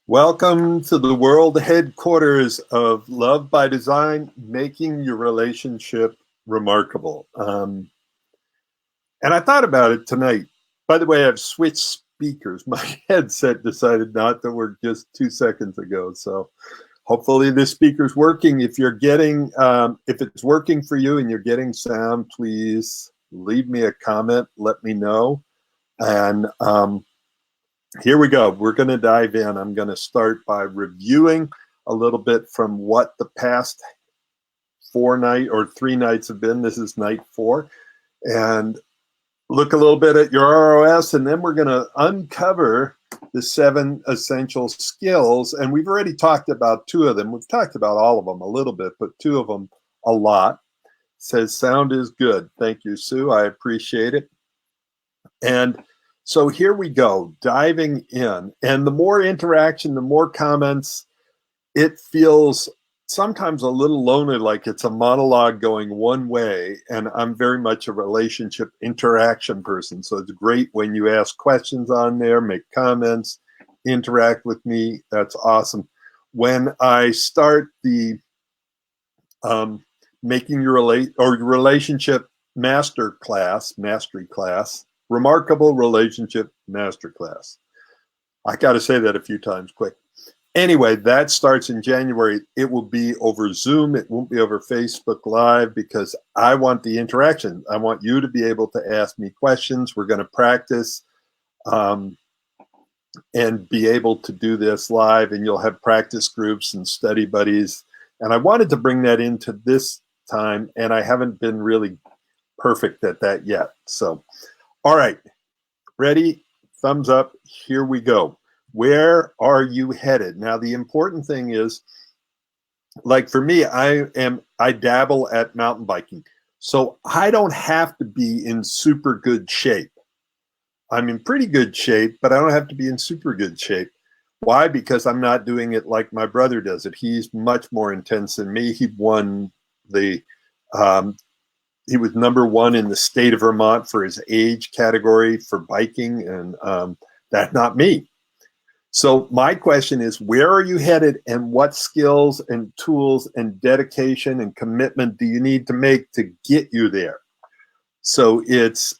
Welcome to the world headquarters of Love by Design, making your relationship remarkable. And I thought about it tonight. By the way, I've switched speakers. My headset decided not to work just 2 seconds ago. So hopefully this speaker's working. If it's working for you and you're getting sound, please leave me a comment. Let me know. And here we go. We're going to dive in. I'm going to start by reviewing a little bit from what the past 3 nights have been. This is night 4. And look a little bit at your ROS, and then we're going to uncover the 7 essential skills. And we've already talked about 2 of them. We've talked about all of them a little bit, but 2 of them a lot. It says sound is good. Thank you, Sue. I appreciate it. And so here we go, diving in. And the more interaction, the more comments, it feels sometimes a little lonely, like it's a monologue going one way. And I'm very much a relationship interaction person. So it's great when you ask questions on there, make comments, interact with me. That's awesome. When I start the making your relationship mastery class, Remarkable Relationship Masterclass. I got to say that a few times quick. Anyway, that starts in January. It will be over Zoom. It won't be over Facebook Live because I want the interaction. I want you to be able to ask me questions. We're going to practice and be able to do this live, and you'll have practice groups and study buddies. And I wanted to bring that into this time, and I haven't been really perfect at that yet. So, all right, ready? Thumbs up. Here we go. Where are you headed? Now, the important thing is, like for me, I dabble at mountain biking. So I don't have to be in super good shape. I'm in pretty good shape, but I don't have to be in super good shape. Why? Because I'm not doing it like my brother does it. He's much more intense than me. He won the he was #1 in the state of Vermont for his age category for biking, and that's not me. So my question is, where are you headed, and what skills and tools and dedication and commitment do you need to make to get you there? So it's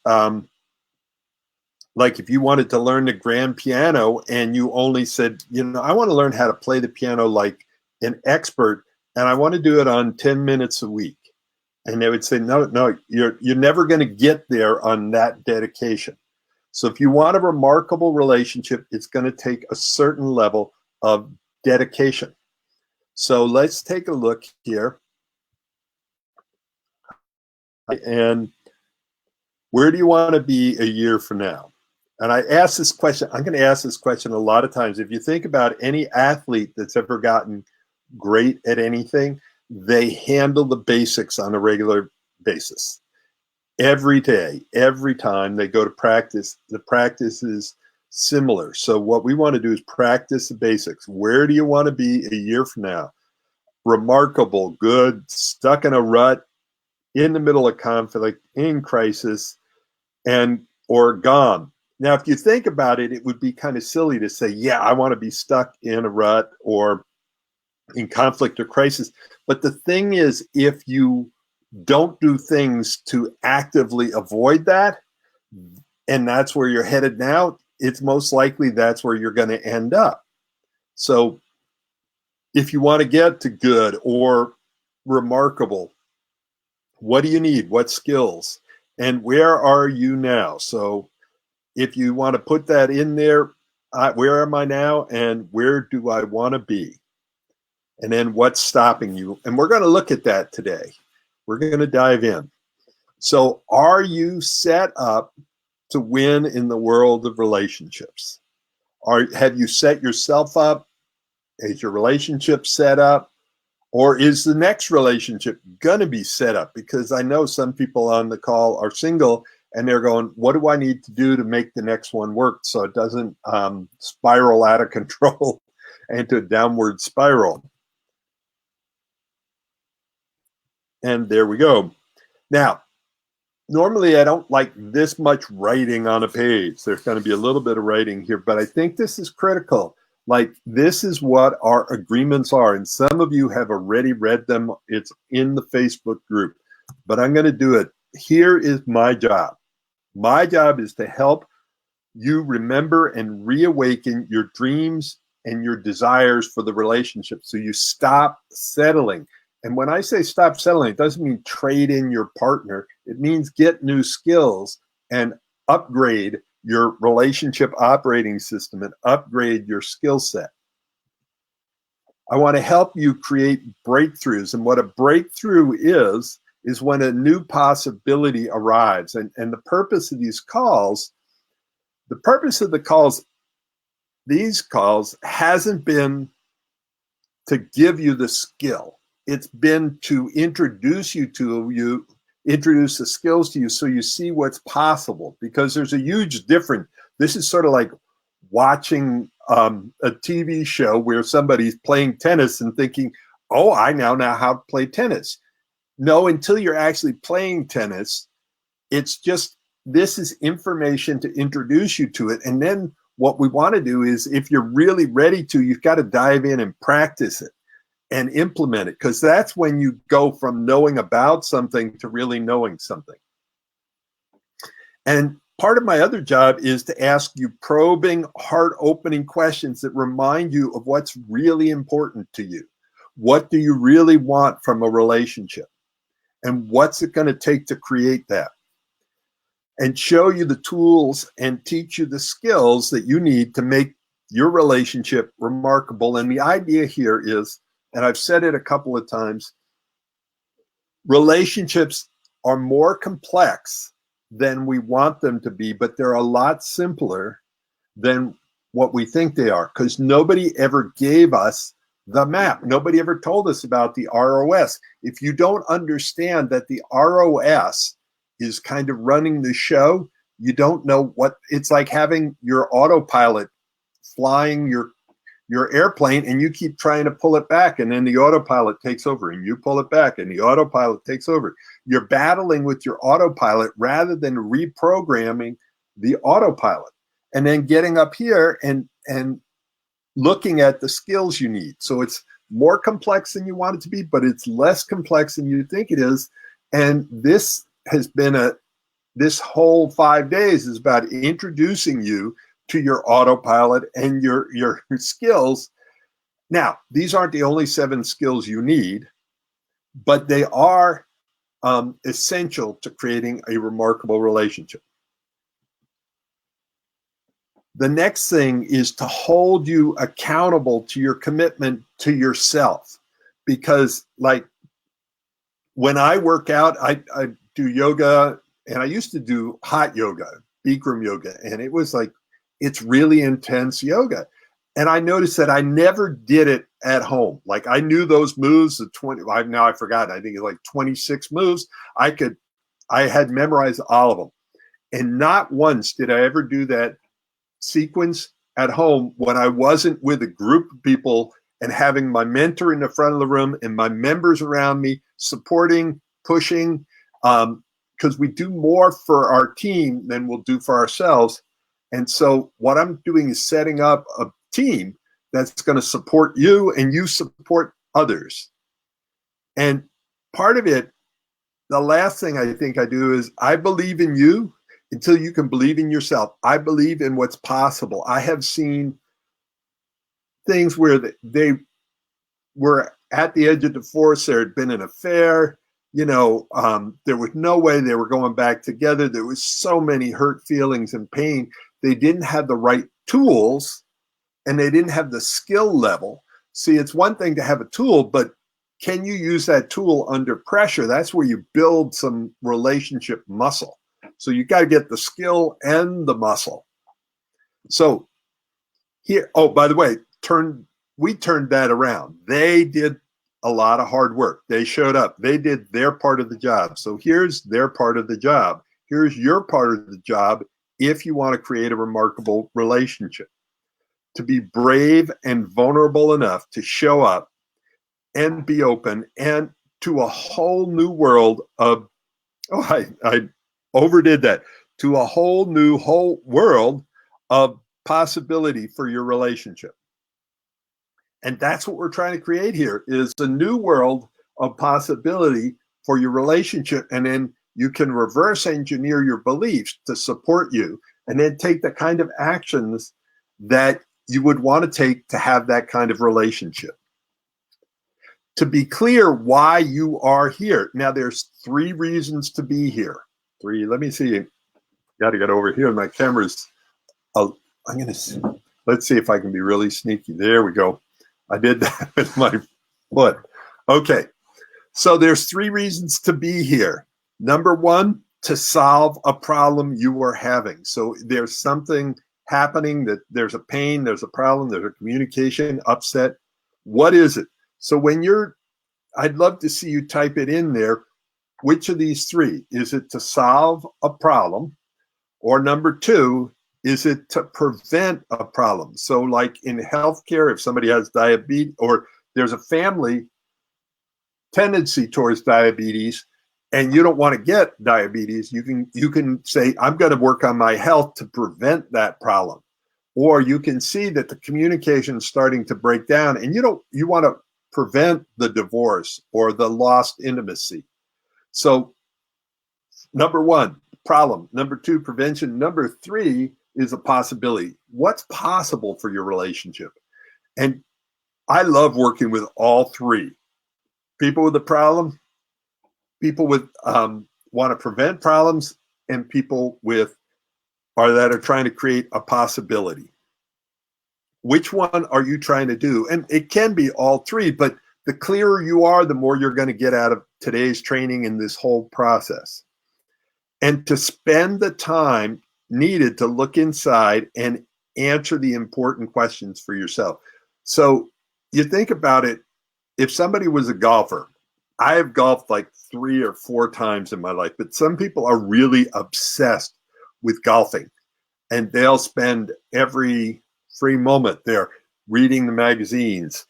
like if you wanted to learn the grand piano and you only said, I want to learn how to play the piano like an expert, and I want to do it on 10 minutes a week. And they would say, no, you're never going to get there on that dedication. So if you want a remarkable relationship, it's going to take a certain level of dedication. So let's take a look here. And where do you want to be a year from now? And I ask this question, I'm going to ask this question a lot of times. If you think about any athlete that's ever gotten great at anything, they handle the basics on a regular basis. Every day, every time they go to practice, the practice is similar. So what we want to do is practice the basics. Where do you want to be a year from now? Remarkable, good, stuck in a rut, in the middle of conflict, in crisis, or gone. Now, if you think about it, it would be kind of silly to say, yeah, I want to be stuck in a rut or in conflict or crisis. But the thing is, if you don't do things to actively avoid that, and that's where you're headed now, it's most likely that's where you're going to end up. So if you want to get to good or remarkable, what do you need? What skills? And where are you now? So if you want to put that in there, where am I now and where do I want to be? And then what's stopping you? And we're going to look at that today. We're going to dive in. So are you set up to win in the world of relationships? Have you set yourself up? Is your relationship set up? Or is the next relationship going to be set up? Because I know some people on the call are single and they're going, what do I need to do to make the next one work so it doesn't spiral out of control into a downward spiral? And there we go. Now, normally I don't like this much writing on a page. There's going to be a little bit of writing here, but I think this is critical. Like, this is what our agreements are. And some of you have already read them. It's in the Facebook group, but I'm going to do it. Here is my job. My job is to help you remember and reawaken your dreams and your desires for the relationship. So you stop settling. And when I say stop settling, it doesn't mean trade in your partner. It means get new skills and upgrade your relationship operating system and upgrade your skill set. I want to help you create breakthroughs. And what a breakthrough is when a new possibility arrives. And the purpose of these calls, the purpose of the calls, these calls hasn't been to give you the skill. It's been to introduce introduce the skills to you so you see what's possible, because there's a huge difference. This is sort of like watching a TV show where somebody's playing tennis and thinking, oh, I now know how to play tennis. No, until you're actually playing tennis, it's just, this is information to introduce you to it. And then what we want to do is, if you're really ready to, you've got to dive in and practice it and implement it, because that's when you go from knowing about something to really knowing something. And part of my other job is to ask you probing, heart-opening questions that remind you of what's really important to you. What do you really want from a relationship? And what's it going to take to create that? And show you the tools and teach you the skills that you need to make your relationship remarkable. And the idea here is, and I've said it a couple of times, relationships are more complex than we want them to be, but they're a lot simpler than what we think they are, because nobody ever gave us the map. Nobody ever told us about the ROS. If you don't understand that the ROS is kind of running the show, you don't know what it's like having your autopilot flying your airplane, and you keep trying to pull it back, and then the autopilot takes over, and you pull it back, and the autopilot takes over. You're battling with your autopilot rather than reprogramming the autopilot, and then getting up here and looking at the skills you need. So it's more complex than you want it to be, but it's less complex than you think it is. And this has been this whole 5 days is about introducing you to your autopilot and your skills. Now, these aren't the only 7 skills you need, but they are essential to creating a remarkable relationship. The next thing is to hold you accountable to your commitment to yourself. Because, like, when I work out, I do yoga, and I used to do hot yoga, Bikram yoga, and it was like, it's really intense yoga. And I noticed that I never did it at home. Like, I knew those moves, now I've forgotten, I think it's like 26 moves. I had memorized all of them. And not once did I ever do that sequence at home when I wasn't with a group of people and having my mentor in the front of the room and my members around me supporting, pushing, because we do more for our team than we'll do for ourselves. And so what I'm doing is setting up a team that's going to support you, and you support others. And part of it, the last thing I think I do is, I believe in you until you can believe in yourself. I believe in what's possible. I have seen things where they were at the edge of divorce. There had been an affair. There was no way they were going back together. There was so many hurt feelings and pain. They didn't have the right tools, and they didn't have the skill level. See, it's one thing to have a tool, but can you use that tool under pressure? That's where you build some relationship muscle. So you got to get the skill and the muscle. So here, oh, by the way, we turned that around. They did a lot of hard work. They showed up. They did their part of the job. So here's their part of the job. Here's your part of the job if you want to create a remarkable relationship. To be brave and vulnerable enough to show up and be open, and to a whole new world of, I overdid that, to a whole world of possibility for your relationship. And that's what we're trying to create here, is a new world of possibility for your relationship. And then you can reverse engineer your beliefs to support you, and then take the kind of actions that you would want to take to have that kind of relationship. To be clear why you are here. Now, there's 3 reasons to be here. 3, let me see. Got to get over here. My camera's, I'm going to, let's see if I can be really sneaky. There we go. I did that with my foot. Okay. So there's 3 reasons to be here. Number 1, to solve a problem you are having. So there's something happening, that there's a pain, there's a problem, there's a communication upset. What is it? So when you're, I'd love to see you type it in there. Which of these 3? Is it to solve a problem? Or number 2, is it to prevent a problem? So like in healthcare, if somebody has diabetes or there's a family tendency towards diabetes and you don't want to get diabetes, you can say, I'm going to work on my health to prevent that problem. Or you can see that the communication is starting to break down and you want to prevent the divorce or the lost intimacy. So number 1, problem. Number 2, prevention. Number 3 is a possibility. What's possible for your relationship? And I love working with all 3. People with a problem, people with want to prevent problems, and people with that are trying to create a possibility. Which one are you trying to do? And it can be all 3, but the clearer you are, the more you're going to get out of today's training in this whole process. And to spend the time needed to look inside and answer the important questions for yourself. So you think about it, if somebody was a golfer, I have golfed like 3 or 4 times in my life, but some people are really obsessed with golfing, and they'll spend every free moment there reading the magazines,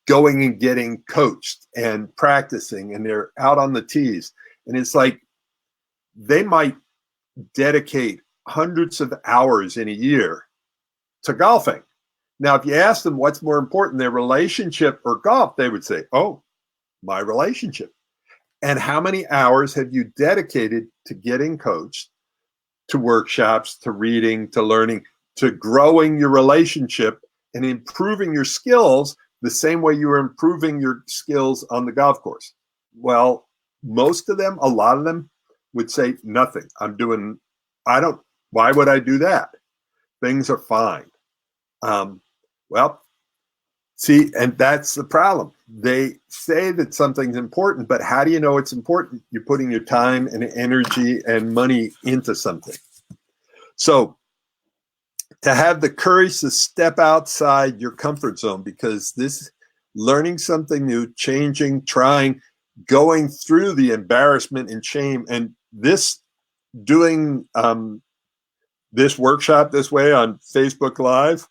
going and getting coached and practicing, and they're out on the tees. And it's like they might dedicate hundreds of hours in a year to golfing. Now, if you ask them what's more important, their relationship or golf, they would say, oh, my relationship. And how many hours have you dedicated to getting coached, to workshops, to reading, to learning, to growing your relationship and improving your skills the same way you were improving your skills on the golf course? Well, most of them, a lot of them would say nothing. Why would I do that? Things are fine. Well, see, and that's the problem. They say that something's important, but how do you know it's important? You're putting your time and energy and money into something. So to have the courage to step outside your comfort zone, because this learning something new, changing, trying, going through the embarrassment and shame, and this doing this workshop this way on Facebook Live,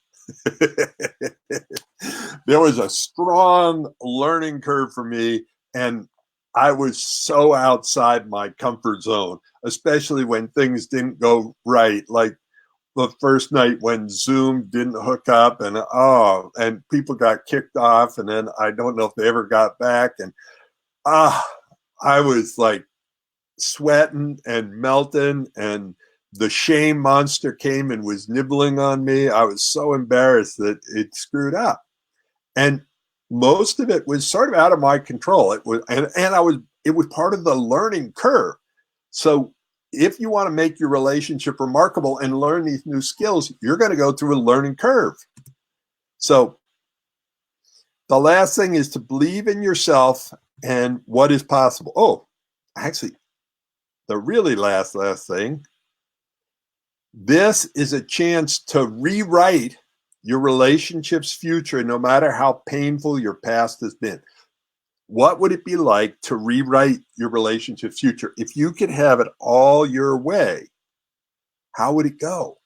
there was a strong learning curve for me, and I was so outside my comfort zone, especially when things didn't go right, like the first night when Zoom didn't hook up, and people got kicked off, and then I don't know if they ever got back, and I was like sweating and melting, and the shame monster came and was nibbling on me. I was so embarrassed that it screwed up. And most of it was sort of out of my control. It was, and it was part of the learning curve. So if you want to make your relationship remarkable and learn these new skills, you're going to go through a learning curve. So the last thing is to believe in yourself and what is possible. Oh, actually, the really last thing, this is a chance to rewrite your relationship's future, no matter how painful your past has been. What would it be like to rewrite your relationship's future? If you could have it all your way, how would it go?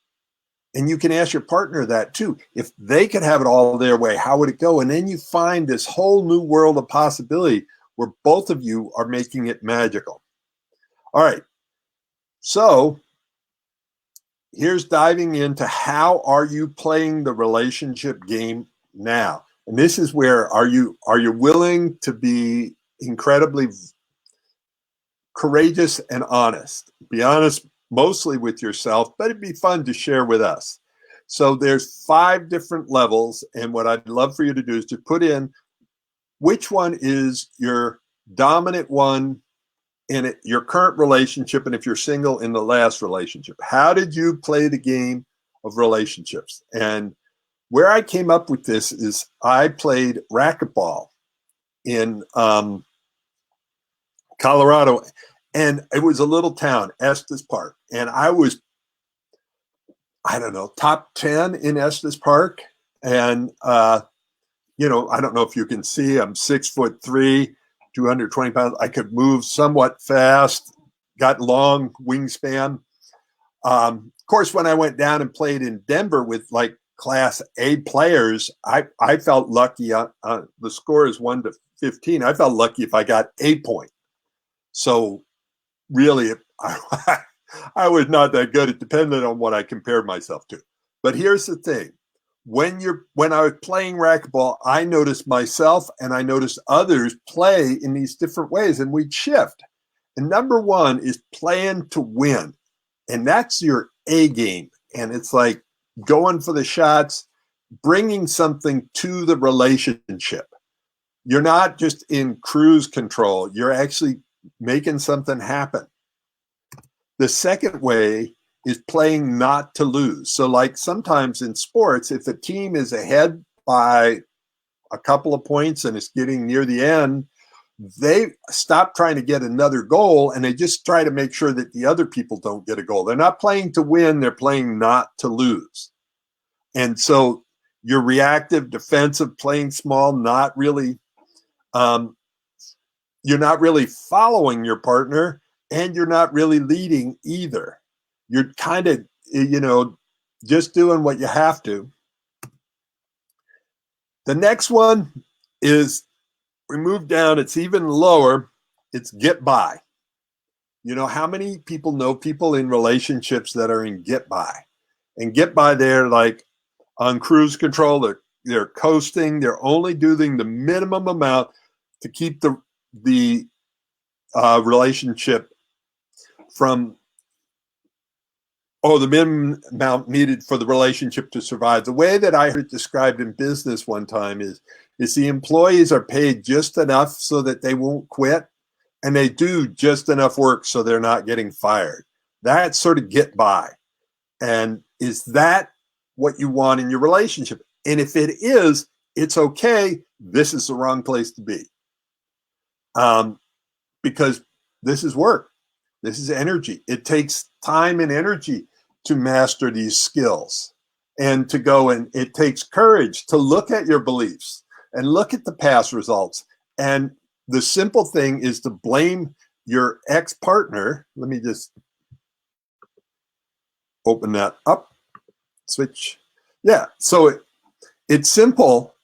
And you can ask your partner that too. If they could have it all their way, how would it go? And then you find this whole new world of possibility where both of you are making it magical. All right. So here's diving into how are you playing the relationship game now? And this is where are you willing to be incredibly courageous and honest? Be honest mostly with yourself, but it'd be fun to share with us. So there's 5 different levels, and what I'd love for you to do is to put in which one is your dominant one in your current relationship, and if you're single, in the last relationship. How did you play the game of relationships? And where I came up with this is I played racquetball in Colorado, and it was a little town, Estes Park, and I was, I don't know, top 10 in Estes Park. And you know, I don't know if you can see, I'm 6'3", 220 pounds. I could move somewhat fast, got long wingspan. Of course, when I went down and played in Denver with like Class A players, I felt lucky. The score is 1 to 15. I felt lucky if I got a point. So really, I was not that good. It depended on what I compared myself to. But here's the thing. When I was playing racquetball, I noticed myself and I noticed others play in these different ways, and we'd shift. And number 1 is playing to win. And that's your A game. And it's like going for the shots, bringing something to the relationship. You're not just in cruise control. You're actually making something happen. The second way is playing not to lose. So like sometimes in sports, if the team is ahead by a couple of points and it's getting near the end, they stop trying to get another goal and they just try to make sure that the other people don't get a goal. They're not playing to win, they're playing not to lose. And so you're reactive, defensive, playing small, not really, you're not really following your partner, and you're not really leading either. You're kind of, you know, just doing what you have to. The next one is, we move down, it's even lower, it's get by. You know, how many people know people in relationships that are in get by? And get by, they're like on cruise control, they're coasting, they're only doing the minimum amount to keep the relationship from, the minimum amount needed for the relationship to survive. The way that I heard it described in business one time is the employees are paid just enough so that they won't quit, and they do just enough work so they're not getting fired. That's sort of get by. And is that what you want in your relationship? And if it is, it's okay. This is the wrong place to be. Because this is work. This is energy. It takes time and energy to master these skills and to go, and it takes courage to look at your beliefs and look at the past results. And the simple thing is to blame your ex-partner. Let me just open that up, switch. Yeah, so it's simple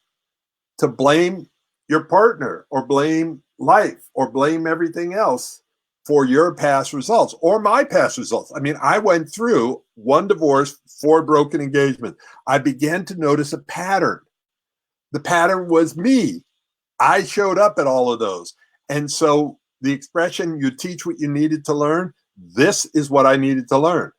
to blame your partner or blame life or blame everything else for your past results or my past results. I mean, I went through 1 divorce, 4 broken engagements. I began to notice a pattern. The pattern was me. I showed up at all of those. And so the expression, you teach what you needed to learn, this is what I needed to learn.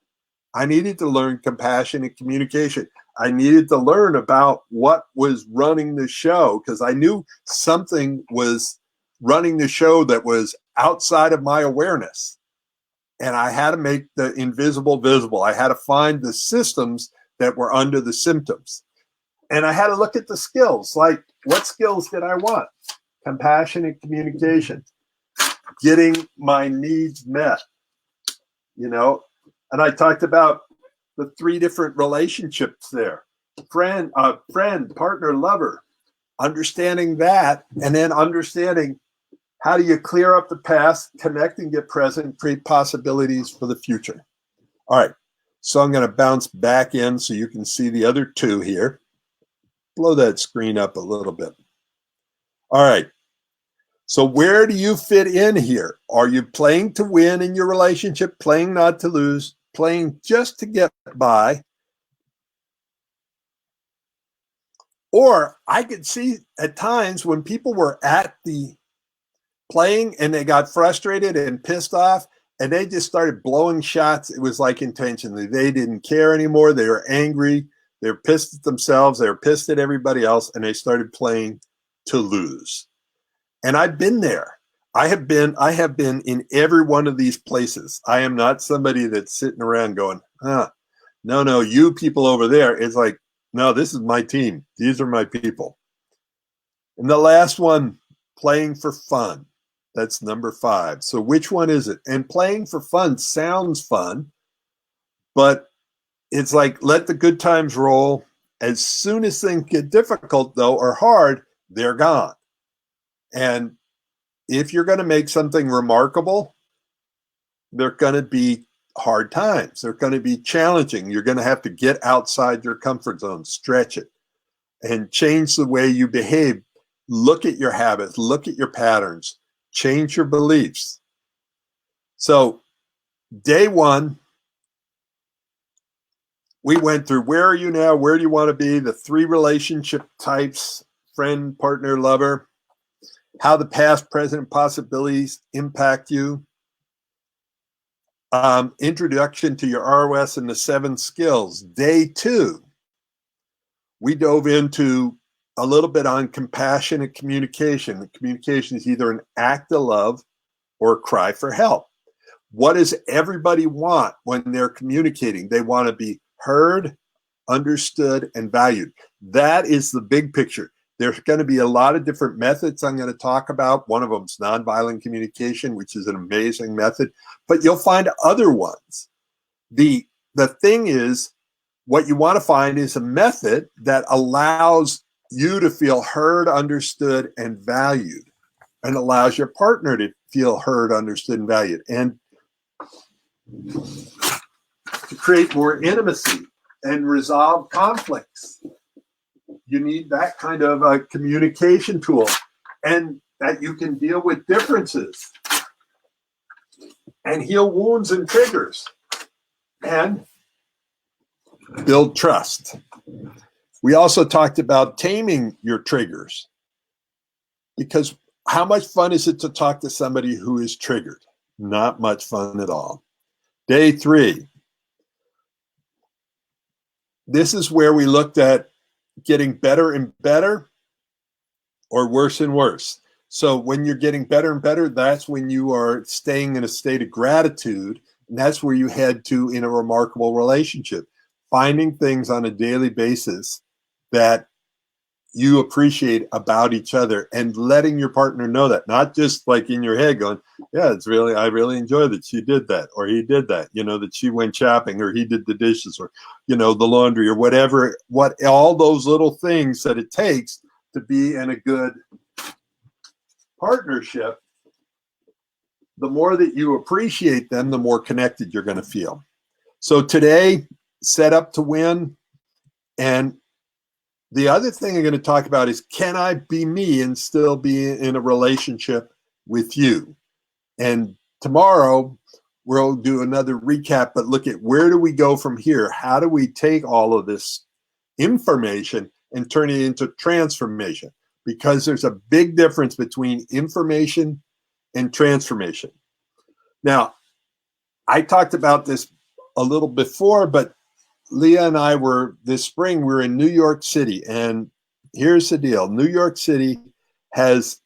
I needed to learn compassion and communication. I needed to learn about what was running the show, because I knew something was running the show that was outside of my awareness. And I had to make the invisible visible. I had to find the systems that were under the symptoms. And I had to look at the skills, like what skills did I want? Compassion and communication, getting my needs met, you know. And I talked about the 3 different relationships there. Friend, partner, lover, understanding that, and then understanding how do you clear up the past, connect and get present, create possibilities for the future. All right, so I'm going to bounce back in so you can see the other 2 here. Blow that screen up a little bit. All right, so where do you fit in here? Are you playing to win in your relationship, playing not to lose, playing just to get by? Or I could see at times when people were at the playing and they got frustrated and pissed off and they just started blowing shots. It was like intentionally. They didn't care anymore. They were angry. They were pissed at themselves. They were pissed at everybody else, and they started playing to lose. And I've been there. I have been in every one of these places. I am not somebody that's sitting around going, no, you people over there. It's like, no, this is my team. These are my people. And the last one, playing for fun. That's number 5. So which one is it? And playing for fun sounds fun, but it's like, let the good times roll. As soon as things get difficult, though, or hard, they're gone. And if you're going to make something remarkable, they're going to be hard times. They're going to be challenging. You're going to have to get outside your comfort zone, stretch it, and change the way you behave. Look at your habits, look at your patterns, change your beliefs. So day 1, we went through where are you now? Where do you want to be? The 3 relationship types, friend, partner, lover, how the past, present possibilities impact you. Introduction to your ROS and the 7 skills. Day 2, we dove into a little bit on compassionate communication. Communication is either an act of love or a cry for help. What does everybody want when they're communicating? They want to be heard, understood, and valued. That is the big picture. There's going to be a lot of different methods I'm going to talk about. One of them is nonviolent communication, which is an amazing method, but you'll find other ones. The thing is, what you want to find is a method that allows you to feel heard, understood, and valued, and allows your partner to feel heard, understood, and valued, and to create more intimacy and resolve conflicts. You need that kind of a communication tool, and that you can deal with differences and heal wounds and triggers and build trust. We also talked about taming your triggers, because how much fun is it to talk to somebody who is triggered? Not much fun at all. Day 3. This is where we looked at getting better and better or worse and worse. So when you're getting better and better, that's when you are staying in a state of gratitude. And that's where you head to in a remarkable relationship. Finding things on a daily basis that you appreciate about each other and letting your partner know that, not just like in your head going, yeah, I really enjoy that she did that, or he did that, that she went shopping, or he did the dishes, or, the laundry, or whatever, all those little things that it takes to be in a good partnership. The more that you appreciate them, the more connected you're going to feel. So today, set up to win. And the other thing I'm going to talk about is, can I be me and still be in a relationship with you? And tomorrow we'll do another recap, but look at where do we go from here? How do we take all of this information and turn it into transformation? Because there's a big difference between information and transformation. Now, I talked about this a little before, but Leah and I this spring, we were in New York City, and here's the deal. New York City has,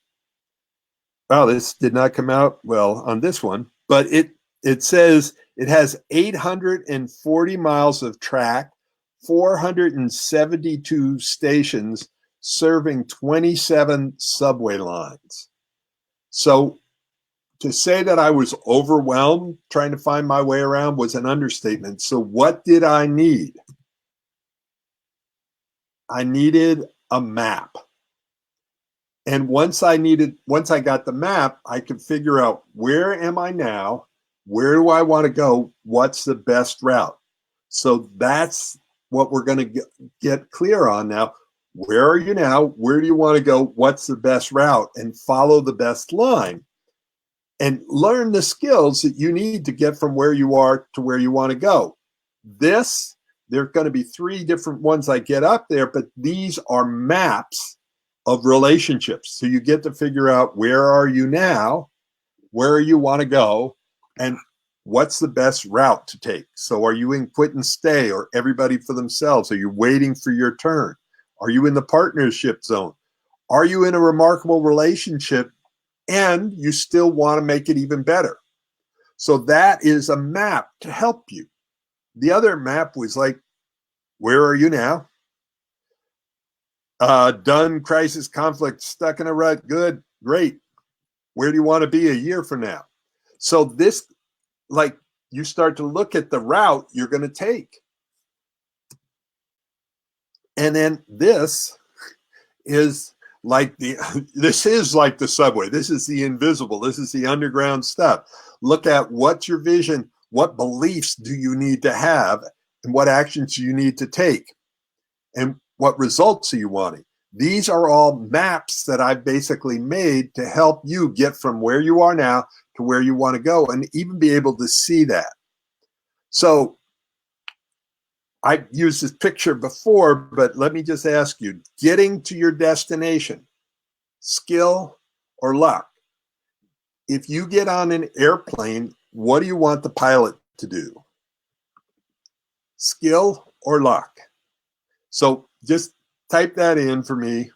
this did not come out well on this one, but it says it has 840 miles of track, 472 stations, serving 27 subway lines. So to say that I was overwhelmed trying to find my way around was an understatement. So what did I need? I needed a map. And once I got the map, I could figure out, where am I now? Where do I want to go? What's the best route? So that's what we're going to get clear on now. Where are you now? Where do you want to go? What's the best route? And follow the best line. And learn the skills that you need to get from where you are to where you want to go. This There are going to be 3 different ones I get up there, but these are maps of relationships. So you get to figure out, where are you now, where you want to go, and what's the best route to take. So are you in quit and stay, or everybody for themselves? Are you waiting for your turn? Are you in the partnership zone? Are you in a remarkable relationship and you still want to make it even better? So that is a map to help you. The other map was like, where are you now? Done, crisis, conflict, stuck in a rut. Good, great. Where do you want to be a year from now? So this, like, you start to look at the route you're going to take. And then this is like this is like the subway. This is the invisible. This is the underground stuff. Look at what's your vision. What beliefs do you need to have, and what actions you need to take, and what results are you wanting? These are all maps that I've basically made to help you get from where you are now to where you want to go, and even be able to see that. So I've used this picture before, but let me just ask you, getting to your destination, skill or luck? If you get on an airplane, what do you want the pilot to do? Skill or luck? So just type that in for me.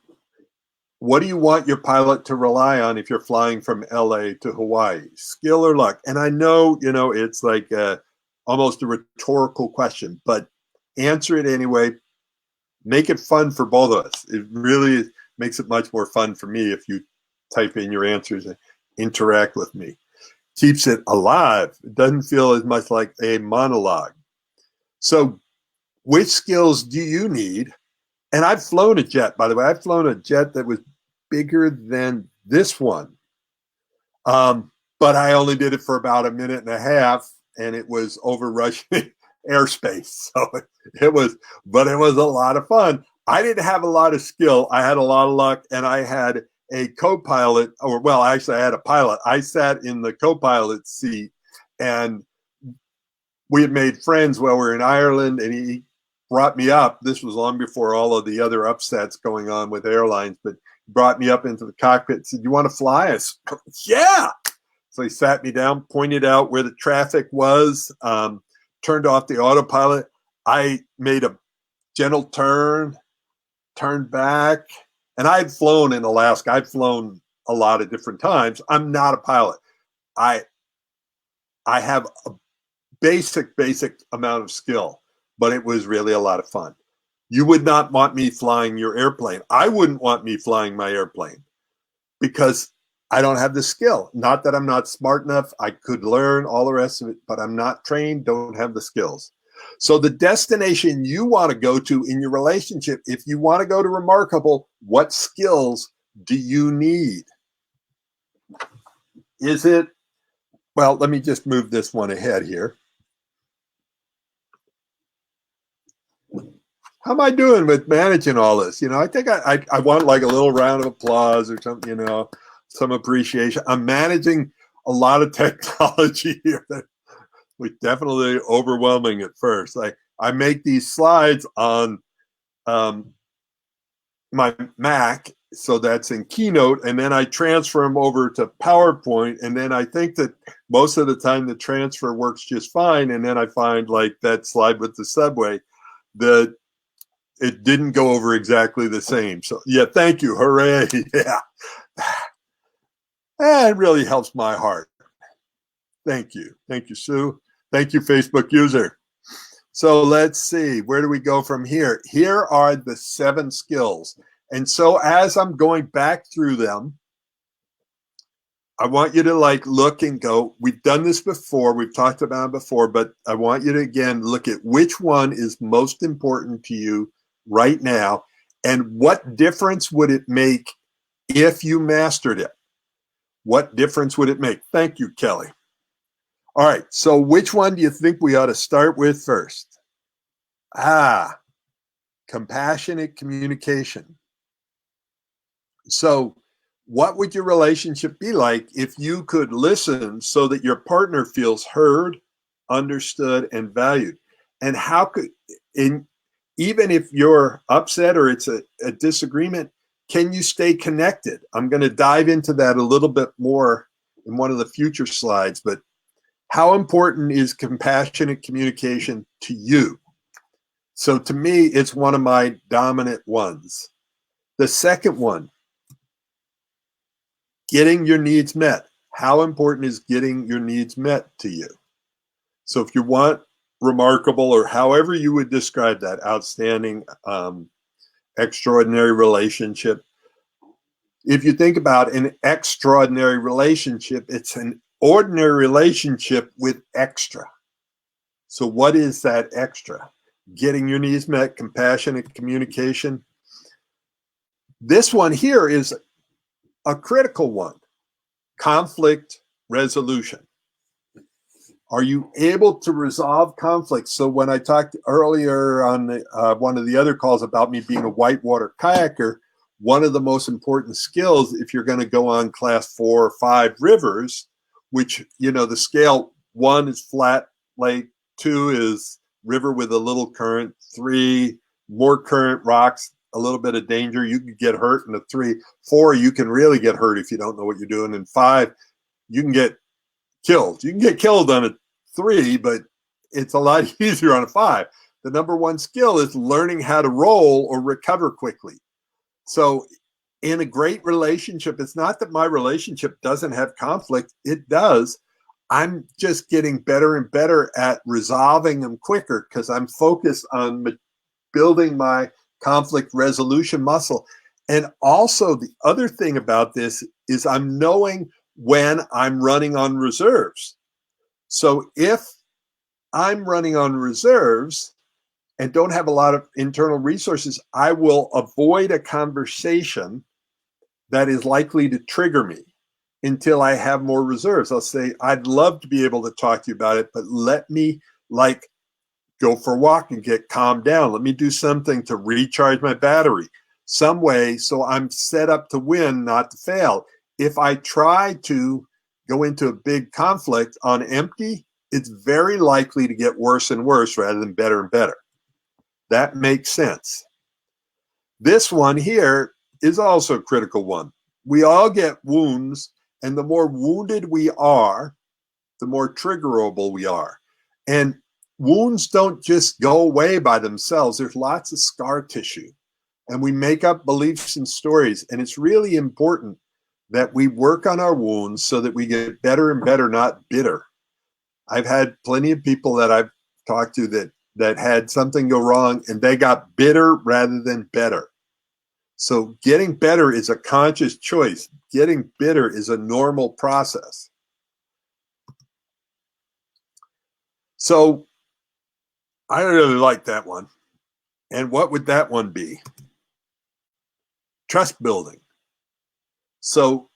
What do you want your pilot to rely on if you're flying from LA to Hawaii? Skill or luck? And I know, it's like almost a rhetorical question, but answer it anyway. Make it fun for both of us. It really makes it much more fun for me if you type in your answers and interact with me. Keeps it alive. It doesn't feel as much like a monologue. So which skills do you need? And I've flown a jet, by the way. I've flown a jet that was bigger than this one. But I only did it for about 1.5 minutes, and it was over Russian airspace. So it was a lot of fun. I didn't have a lot of skill. I had a lot of luck, and I had a co-pilot, actually I had a pilot. I sat in the co-pilot seat, and we had made friends while we were in Ireland, and he brought me up. This was long before all of the other upsets going on with airlines, but he brought me up into the cockpit and said, "You want to fly?" I said, "Yeah." So he sat me down, pointed out where the traffic was, turned off the autopilot. I made a gentle turn, turned back, and I'd flown in Alaska. I'd flown a lot of different times. I'm not a pilot. I have a basic amount of skill, but it was really a lot of fun. You would not want me flying your airplane. I wouldn't want me flying my airplane because I don't have the skill. Not that I'm not smart enough. I could learn all the rest of it, but I'm not trained, don't have the skills. So the destination you want to go to in your relationship, if you want to go to remarkable, what skills do you need? Is it, well, let me just move this one ahead here. How am I doing with managing all this? I think I want like a little round of applause or something, some appreciation. I'm managing a lot of technology here that was definitely overwhelming at first. I make these slides on my Mac, so that's in Keynote, and then I transfer them over to PowerPoint, and then I think that most of the time the transfer works just fine, and then I find like that slide with the subway that it didn't go over exactly the same. So yeah, thank you, hooray, yeah. It really helps my heart. Thank you, Sue. Thank you, Facebook user. So let's see, where do we go from here? Here are the 7 skills. And so as I'm going back through them, I want you to look and go, we've done this before, we've talked about it before, but I want you to again look at which one is most important to you right now, and what difference would it make if you mastered it? What difference would it make? Thank you, Kelly. All right, so which one do you think we ought to start with first? Compassionate communication. So what would your relationship be like if you could listen so that your partner feels heard, understood, and valued? And how could, in even if you're upset or it's a disagreement, can you stay connected? I'm going to dive into that a little bit more in one of the future slides, but how important is compassionate communication to you? So to me, it's one of my dominant ones. The second one, getting your needs met. How important is getting your needs met to you? So if you want remarkable, or however you would describe that, outstanding, extraordinary relationship. If you think about an extraordinary relationship, it's an ordinary relationship with extra. So what is that extra? Getting your needs met, compassionate communication. This one here is a critical one. Conflict resolution. Are you able to resolve conflicts? So when I talked earlier on one of the other calls about me being a whitewater kayaker, one of the most important skills, if you're going to go on class 4 or 5 rivers, which, you know, the scale 1 is flat lake, 2 is river with a little current, 3 more current, rocks, a little bit of danger, you can get hurt in a 3. 4, you can really get hurt if you don't know what you're doing. And 5, you can get killed. You can get killed on a 3, but it's a lot easier on a 5. The number one skill is learning how to roll or recover quickly. So in a great relationship, it's not that my relationship doesn't have conflict. It does. I'm just getting better and better at resolving them quicker because I'm focused on building my conflict resolution muscle. And also the other thing about this is I'm knowing when I'm running on reserves. So if I'm running on reserves and don't have a lot of internal resources, I will avoid a conversation that is likely to trigger me until I have more reserves. I'll say, I'd love to be able to talk to you about it, but let me go for a walk and get calmed down. Let me do something to recharge my battery some way so I'm set up to win, not to fail. If I try to go into a big conflict on empty, it's very likely to get worse and worse rather than better and better. That makes sense. This one here is also a critical one. We all get wounds, and the more wounded we are, the more triggerable we are. And wounds don't just go away by themselves. There's lots of scar tissue, and we make up beliefs and stories. And it's really important that we work on our wounds so that we get better and better, not bitter. I've had plenty of people that I've talked to that had something go wrong and they got bitter rather than better. So getting better is a conscious choice. Getting bitter is a normal process. So I really like that one. And what would that one be? Trust building. So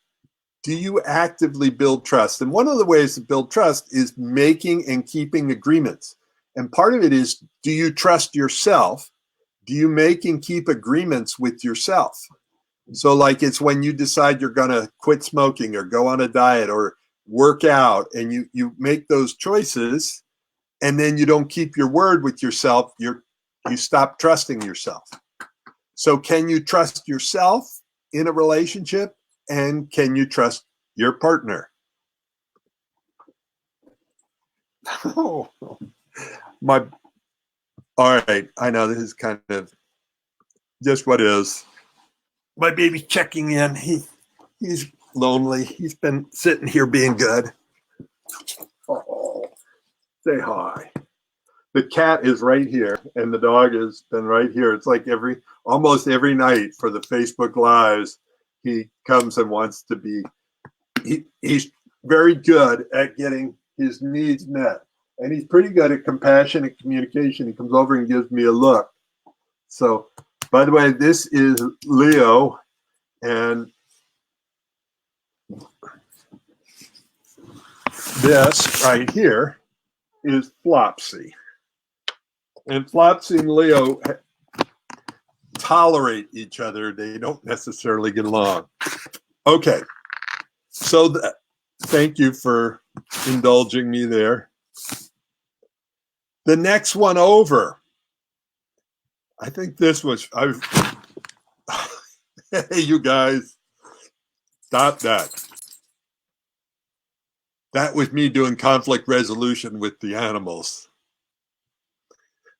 do you actively build trust? And one of the ways to build trust is making and keeping agreements. And part of it is, do you trust yourself? Do you make and keep agreements with yourself? So like it's when you decide you're going to quit smoking or go on a diet or work out, and you make those choices, and then you don't keep your word with yourself, you stop trusting yourself. So can you trust yourself in a relationship, and can you trust your partner? Oh, all right, I know this is kind of just what is. My baby's checking in. He's lonely. He's been sitting here being good. Oh, say hi. The cat is right here, and the dog has been right here. It's like almost every night for the Facebook Lives, he comes and wants to be. He's very good at getting his needs met, and he's pretty good at compassionate communication. He comes over and gives me a look. So, by the way, this is Leo, and this right here is Flopsy. And Flopsy and Leo tolerate each other. They don't necessarily get along. Okay, so thank you for indulging me there. The next one over, I think this was, hey, you guys, stop that. That was me doing conflict resolution with the animals.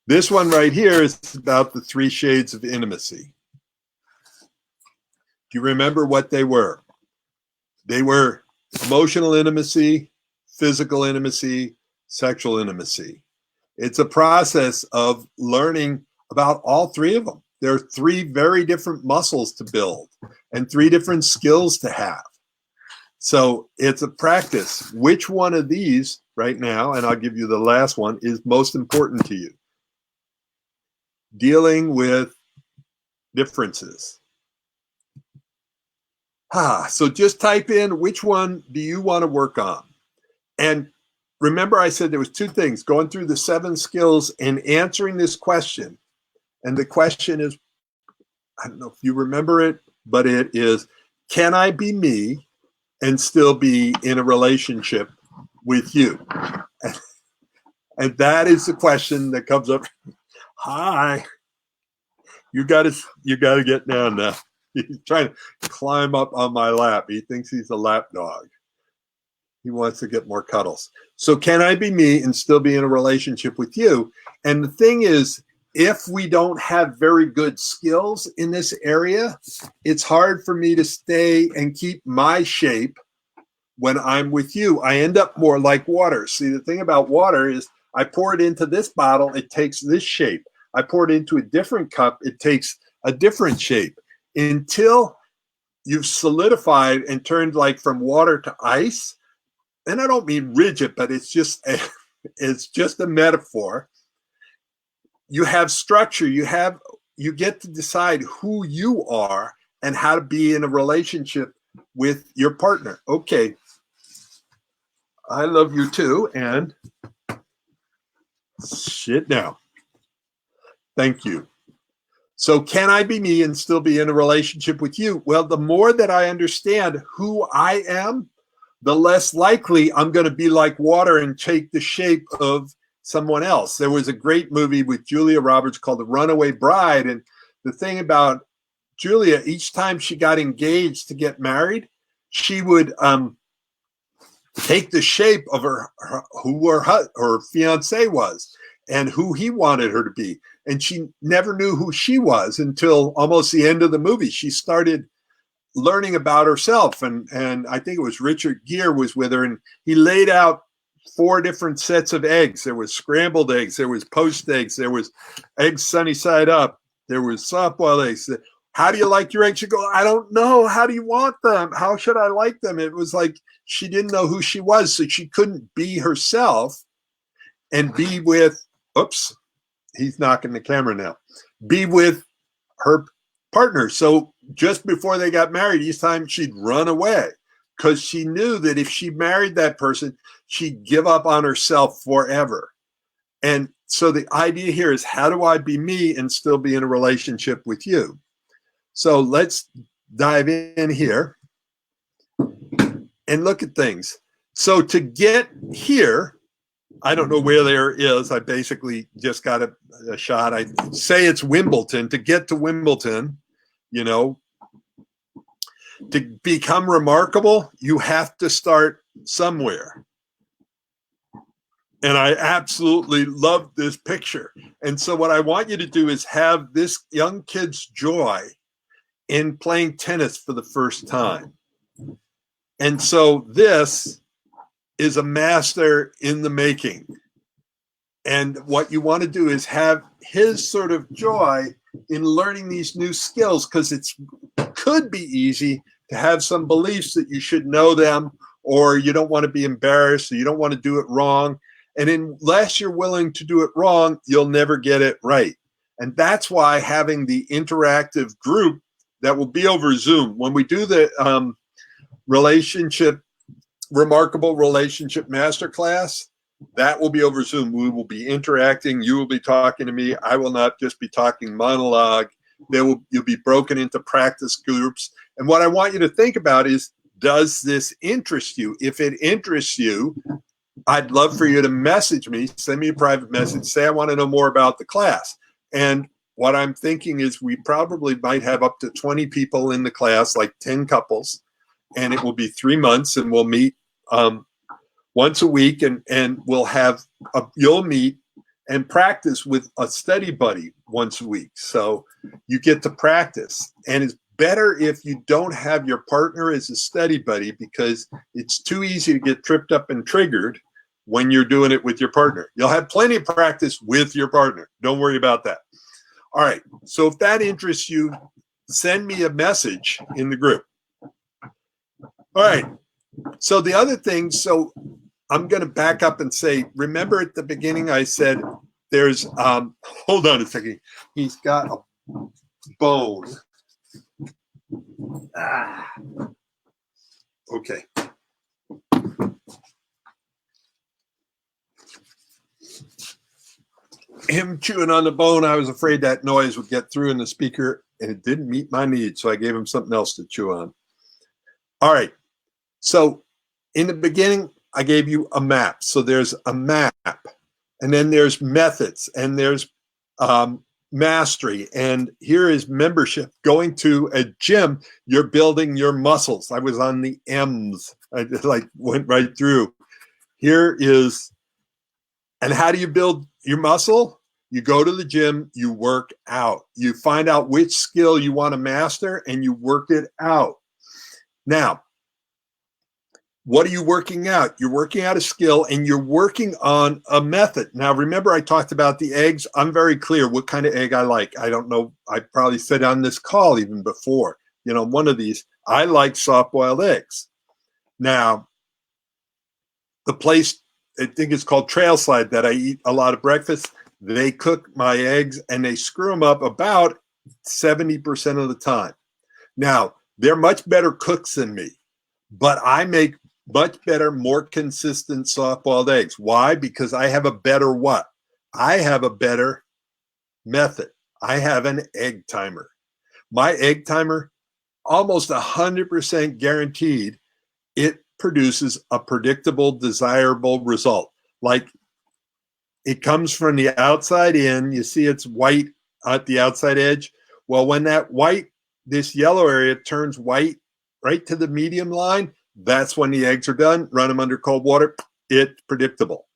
This one right here is about the 3 shades of intimacy. Do you remember what they were? They were emotional intimacy, physical intimacy, sexual intimacy. It's a process of learning about all 3 of them. There are 3 very different muscles to build and 3 different skills to have. So it's a practice. Which one of these right now, and I'll give you the last one, is most important to you? Dealing with differences. So just type in which one do you want to work on. And remember I said there was 2 things, going through the 7 skills and answering this question. And the question is, I don't know if you remember it, but it is, can I be me and still be in a relationship with you? And that is the question that comes up. Hi, you got to get down now. He's trying to climb up on my lap. He thinks he's a lap dog. He wants to get more cuddles. So can I be me and still be in a relationship with you? And the thing is, if we don't have very good skills in this area, it's hard for me to stay and keep my shape when I'm with you. I end up more like water. See, the thing about water is I pour it into this bottle, it takes this shape. I pour it into a different cup, it takes a different shape. Until you've solidified and turned like from water to ice, and I don't mean rigid, but it's just a metaphor. You have structure, you get to decide who you are and how to be in a relationship with your partner. Okay, I love you too, and sit down. Thank you. So can I be me and still be in a relationship with you? Well, the more that I understand who I am, the less likely I'm going to be like water and take the shape of someone else. There was a great movie with Julia Roberts called The Runaway Bride. And the thing about Julia, each time she got engaged to get married, she would take the shape of who her fiance was and who he wanted her to be. And she never knew who she was until almost the end of the movie. She started learning about herself. And I think it was Richard Gere was with her, and he laid out 4 different sets of eggs. There was scrambled eggs, there was poached eggs, there was eggs sunny side up, there was soft-boiled eggs. How do you like your eggs? You go, I don't know. How do you want them? How should I like them? It was like she didn't know who she was, so she couldn't be herself and be with, oops, he's knocking the camera now, be with her partner. So just before they got married, each time she'd run away because she knew that if she married that person, she'd give up on herself forever. And so the idea here is, how do I be me and still be in a relationship with you? So let's dive in here and look at things. So to get here, I don't know where there is. I basically just got a shot. I say it's Wimbledon. To get to Wimbledon, you know, to become remarkable, you have to start somewhere. And I absolutely love this picture. And so what I want you to do is have this young kid's joy in playing tennis for the first time. And so this is a master in the making. And what you want to do is have his sort of joy in learning these new skills, because it could be easy to have some beliefs that you should know them, or you don't want to be embarrassed, or you don't want to do it wrong. And unless you're willing to do it wrong, you'll never get it right. And that's why having the interactive group that will be over Zoom, when we do the Remarkable Relationship Masterclass, that will be over Zoom. We will be interacting. You will be talking to me. I will not just be talking monologue. You'll be broken into practice groups. And what I want you to think about is, does this interest you? If it interests you, I'd love for you to message me, send me a private message, say I want to know more about the class. And what I'm thinking is we probably might have up to 20 people in the class, like 10 couples, and it will be 3 months, and we'll meet once a week, and you'll meet and practice with a study buddy once a week. So you get to practice. And it's better if you don't have your partner as a study buddy, because it's too easy to get tripped up and triggered when you're doing it with your partner. You'll have plenty of practice with your partner. Don't worry about that. All right. So if that interests you, send me a message in the group. All right. So the other thing, so I'm going to back up and say, remember at the beginning I said there's, hold on a second. He's got a bone. Okay. Him chewing on the bone, I was afraid that noise would get through in the speaker, and it didn't meet my needs, so I gave him something else to chew on. All right. So in the beginning, I gave you a map. So there's a map, and then there's methods, and there's mastery, and here is membership. Going to a gym, you're building your muscles. I was on the M's. I just went right through. Here is, and how do you build your muscle? You go to the gym, you work out. You find out which skill you want to master, and you work it out. Now, what are you working out? You're working out a skill, and you're working on a method. Now, remember I talked about the eggs? I'm very clear what kind of egg I like. I don't know. I probably said on this call even before, one of these, I like soft-boiled eggs. Now, the place, I think it's called Trailslide, that I eat a lot of breakfast, they cook my eggs, and they screw them up about 70% of the time. Now, they're much better cooks than me, but I make much better, more consistent soft-boiled eggs. Why? Because I have a better what? I have a better method. I have an egg timer. My egg timer, almost 100% guaranteed, it produces a predictable, desirable result. Like, it comes from the outside in. You see it's white at the outside edge. Well, when that white, this yellow area turns white right to the medium line, that's when the eggs are done. Run them under cold water. It's predictable.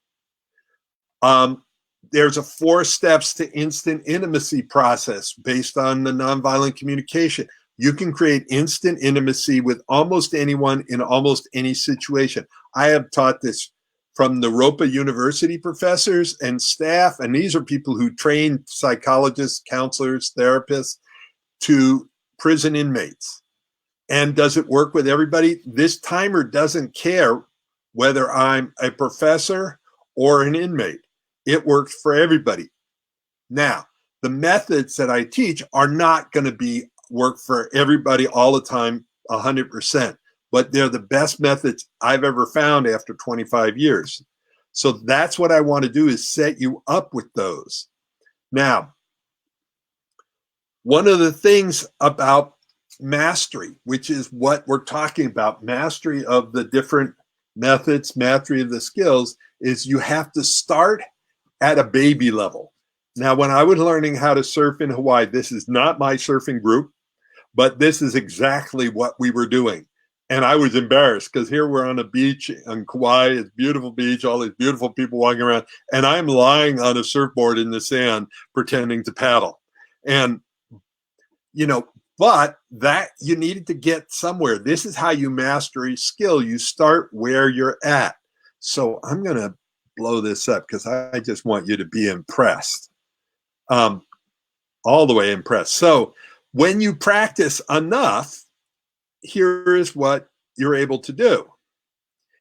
There's a 4 steps to instant intimacy process based on the nonviolent communication. You can create instant intimacy with almost anyone in almost any situation. I have taught this from the Ropa University professors and staff, and these are people who train psychologists, counselors, therapists, to prison inmates. And does it work with everybody? This timer doesn't care whether I'm a professor or an inmate. It works for everybody. Now, the methods that I teach are not going to work for everybody all the time, 100%, but they're the best methods I've ever found after 25 years. So that's what I want to do, is set you up with those. Now, one of the things about mastery, which is what we're talking about, mastery of the different methods, mastery of the skills, is you have to start at a baby level. Now, when I was learning how to surf in Hawaii, this is not my surfing group, but this is exactly what we were doing. And I was embarrassed because here we're on a beach on Kauai. It's a beautiful beach, all these beautiful people walking around, and I'm lying on a surfboard in the sand pretending to paddle. And, but that you needed to get somewhere. This is how you master a skill. You start where you're at. So I'm going to blow this up because I just want you to be impressed, all the way impressed. So when you practice enough, here is what you're able to do.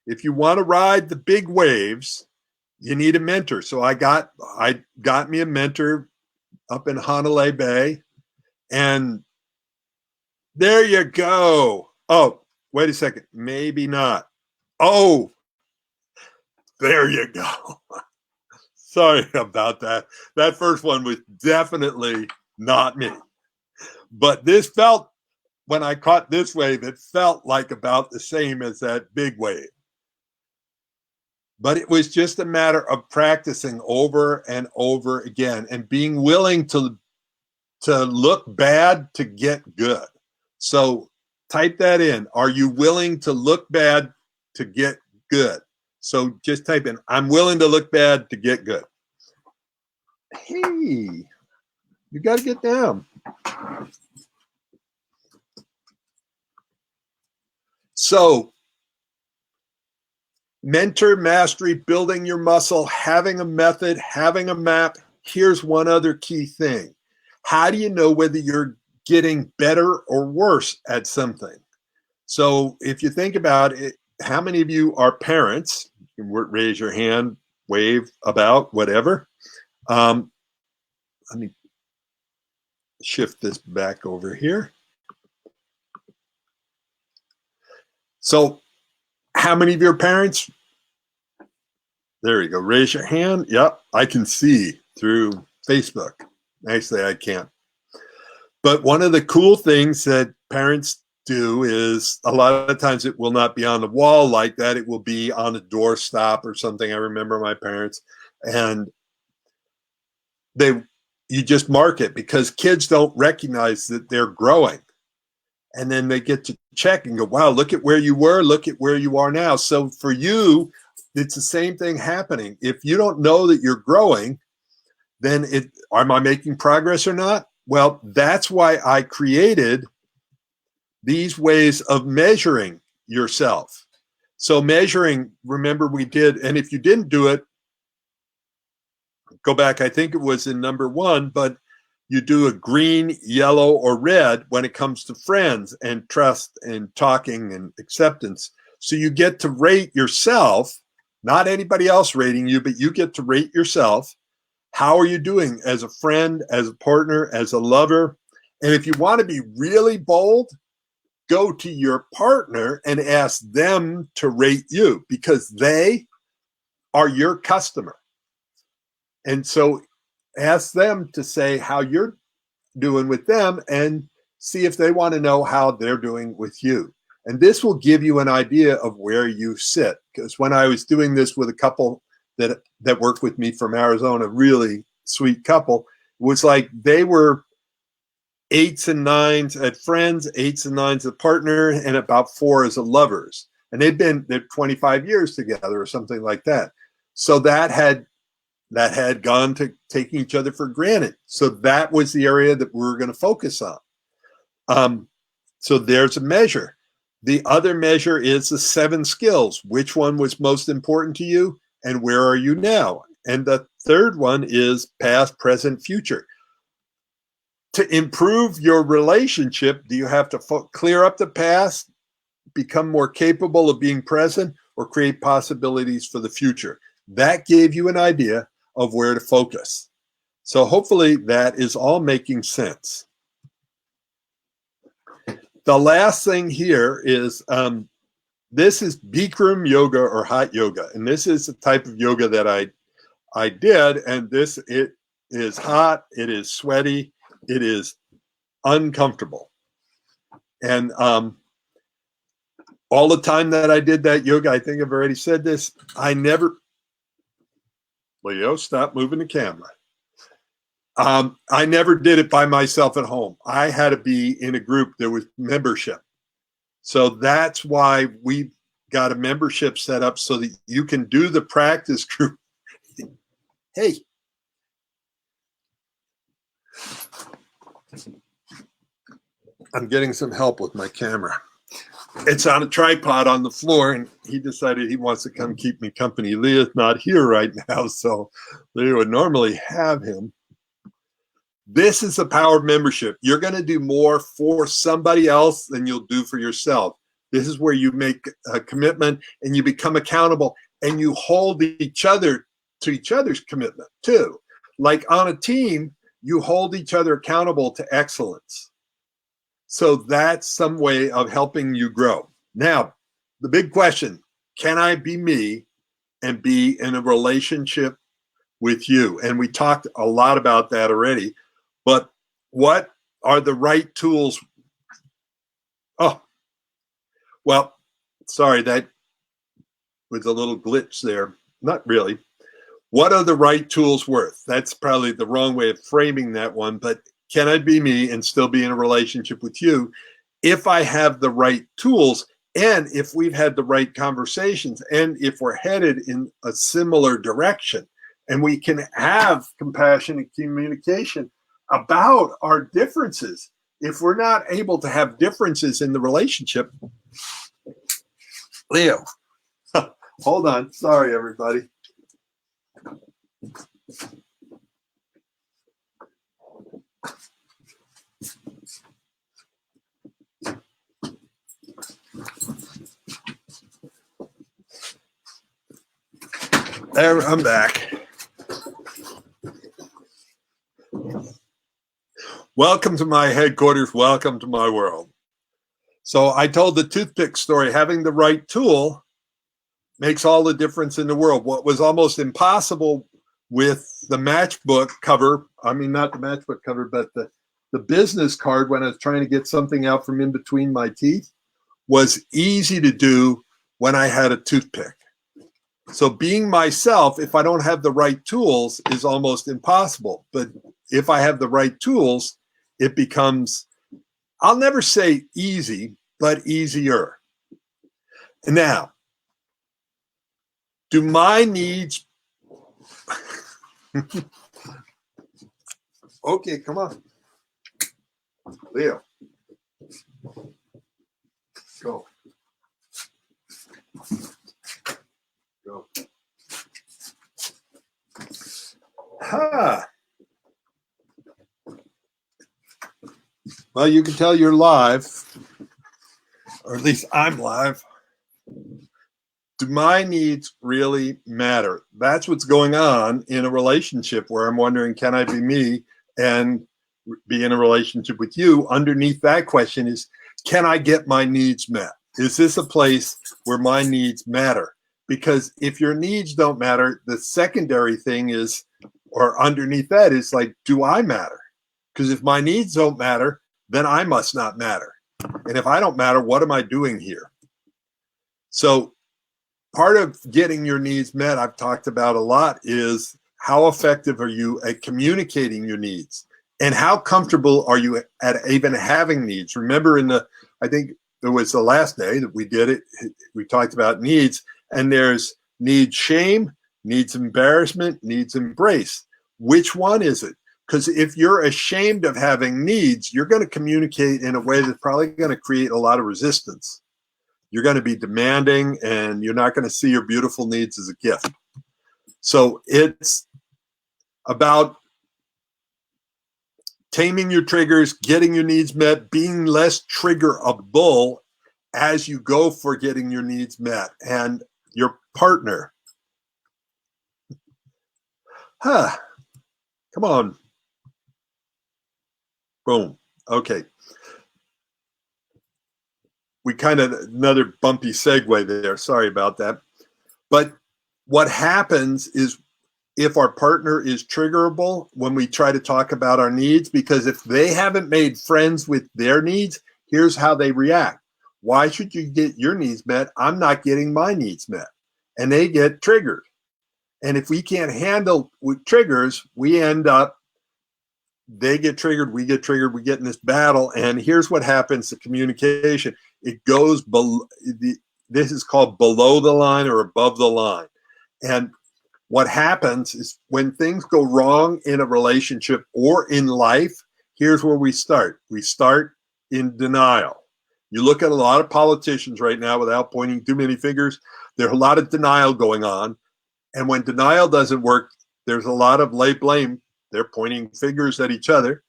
If you want to ride the big waves, you need a mentor. So I got me a mentor up in Hanalei Bay, and there you go. Oh, wait a second. Maybe not. Oh, there you go. Sorry about that. That first one was definitely not me. But this felt, when I caught this wave, it felt like about the same as that big wave. But it was just a matter of practicing over and over again and being willing to to look bad to get good? So type that in. Are you willing to look bad to get good? So just type in, I'm willing to look bad to get good. Hey, you got to get down. So mentor mastery, building your muscle, having a method, having a map. Here's one other key thing. How do you know whether you're getting better or worse at something? So if you think about it, how many of you are parents? You can raise your hand, wave, about, whatever. Let me shift this back over here. So how many of your parents? There you go. Raise your hand. Yep, I can see through Facebook. Actually, I can't. But one of the cool things that parents do is a lot of times it will not be on the wall like that. It will be on a doorstop or something. I remember my parents, and you just mark it because kids don't recognize that they're growing. And then they get to check and go, wow, look at where you were, look at where you are now. So for you, it's the same thing happening. If you don't know that you're growing, then am I making progress or not? Well, that's why I created these ways of measuring yourself. So measuring, remember we did, and if you didn't do it, go back, I think it was in number 1, but you do a green, yellow, or red when it comes to friends and trust and talking and acceptance. So you get to rate yourself, not anybody else rating you, but you get to rate yourself. How are you doing as a friend, as a partner, as a lover? And if you want to be really bold, go to your partner and ask them to rate you because they are your customer. And so ask them to say how you're doing with them and see if they want to know how they're doing with you. And this will give you an idea of where you sit. Because when I was doing this with a couple that worked with me from Arizona, really sweet couple, it was like they were 8s and 9s at friends, 8s and 9s as partner, and about 4 as a lovers. And they're 25 years together or something like that. So that had gone to taking each other for granted. So that was the area that we were going to focus on. So there's a measure. The other measure is the 7 skills. Which one was most important to you and where are you now? And the third one is past, present, future. To improve your relationship, do you have to clear up the past, become more capable of being present, or create possibilities for the future? That gave you an idea of where to focus. So hopefully that is all making sense. The last thing here is this is Bikram yoga or hot yoga. And this is the type of yoga that I did. And it is hot, it is sweaty, it is uncomfortable. And all the time that I did that yoga, I think I've already said this, Leo, stop moving the camera. I never did it by myself at home. I had to be in a group. There was membership. So that's why we got a membership set up so that you can do the practice group. Hey. I'm getting some help with my camera. It's on a tripod on the floor, and he decided he wants to come keep me company. Leah's not here right now, so Leah would normally have him. This is the power of membership. You're going to do more for somebody else than you'll do for yourself. This is where you make a commitment and you become accountable and you hold each other to each other's commitment too. Like on a team, you hold each other accountable to excellence. So that's some way of helping you grow. Now, the big question, can I be me and be in a relationship with you? And we talked a lot about that already. But what are the right tools? Oh, well, sorry, that was a little glitch there. Not really. What are the right tools worth? That's probably the wrong way of framing that one. But can I be me and still be in a relationship with you if I have the right tools and if we've had the right conversations and if we're headed in a similar direction and we can have compassionate communication about our differences. If we're not able to have differences in the relationship, Leo, hold on. Sorry, everybody. There, I'm back. Welcome to my headquarters. Welcome to my world. So I told the toothpick story. Having the right tool makes all the difference in the world. What was almost impossible with the matchbook cover, I mean, not the matchbook cover, but the business card when I was trying to get something out from in between my teeth, was easy to do when I had a toothpick. So being myself, if I don't have the right tools, is almost impossible. But if I have the right tools, it becomes, I'll never say easy, but easier. Now, do my needs... Okay, come on. Leo. Go. Go. Ha. Well, you can tell you're live, or at least I'm live. Do my needs really matter? That's what's going on in a relationship where I'm wondering, can I be me and be in a relationship with you? Underneath that question is, can I get my needs met? Is this a place where my needs matter? Because if your needs don't matter, the secondary thing is, or underneath that is like, do I matter? Because if my needs don't matter, then I must not matter. And if I don't matter, what am I doing here? So part of getting your needs met, I've talked about a lot, is how effective are you at communicating your needs? And how comfortable are you at even having needs? Remember I think it was the last day that we did it, we talked about needs, and there's needs shame, needs embarrassment, needs embrace. Which one is it? Because if you're ashamed of having needs, you're going to communicate in a way that's probably going to create a lot of resistance. You're going to be demanding, and you're not going to see your beautiful needs as a gift. So it's about taming your triggers, getting your needs met, being less triggerable as you go for getting your needs met. And your partner, come on. Boom. Okay. We kind of, another bumpy segue there. Sorry about that. But what happens is if our partner is triggerable when we try to talk about our needs, because if they haven't made friends with their needs, here's how they react. Why should you get your needs met? I'm not getting my needs met. And they get triggered. And if we can't handle with triggers, we end up, they get triggered, we get in this battle. And here's what happens to communication. It goes below, this is called below the line or above the line. And what happens is when things go wrong in a relationship or in life, here's where we start. We start in denial. You look at a lot of politicians right now, without pointing too many fingers, there's a lot of denial going on. And when denial doesn't work, there's a lot of lay blame. They're pointing fingers at each other.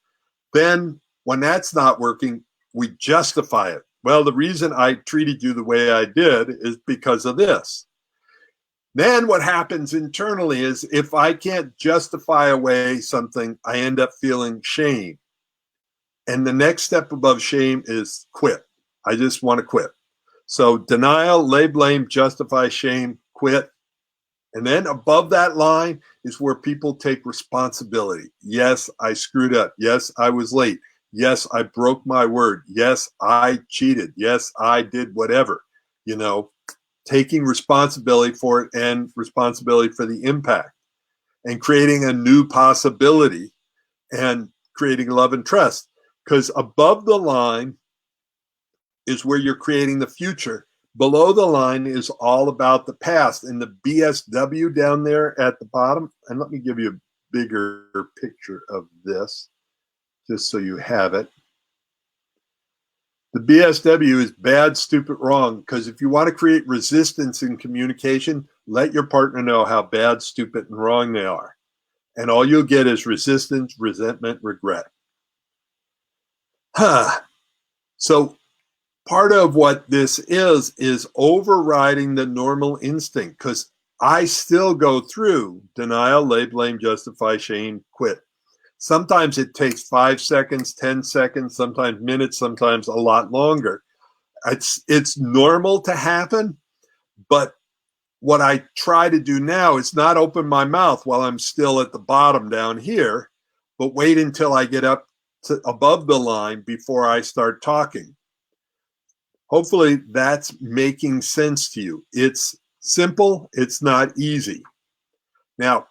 Then when that's not working, we justify it. Well, the reason I treated you the way I did is because of this. Then what happens internally is if I can't justify away something, I end up feeling shame. And the next step above shame is quit. I just want to quit. So denial, lay blame, justify, shame, quit. And then above that line is where people take responsibility. Yes, I screwed up. Yes, I was late. Yes, I broke my word. Yes, I cheated. Yes, I did whatever, taking responsibility for it and responsibility for the impact and creating a new possibility. And creating love and trust, because above the line is where you're creating the future. Below the line is all about the past, and the BSW down there at the bottom. And let me give you a bigger picture of this, just so you have it. The BSW is bad, stupid, wrong, because if you want to create resistance in communication, let your partner know how bad, stupid, and wrong they are. And all you'll get is resistance, resentment, regret. So part of what this is overriding the normal instinct, because I still go through denial, lay blame, justify, shame, quit. Sometimes it takes 5 seconds, 10 seconds, sometimes minutes, sometimes a lot longer. It's normal to happen, but what I try to do now is not open my mouth while I'm still at the bottom down here, but wait until I get up to above the line before I start talking. Hopefully that's making sense to you. It's simple, it's not easy. Now,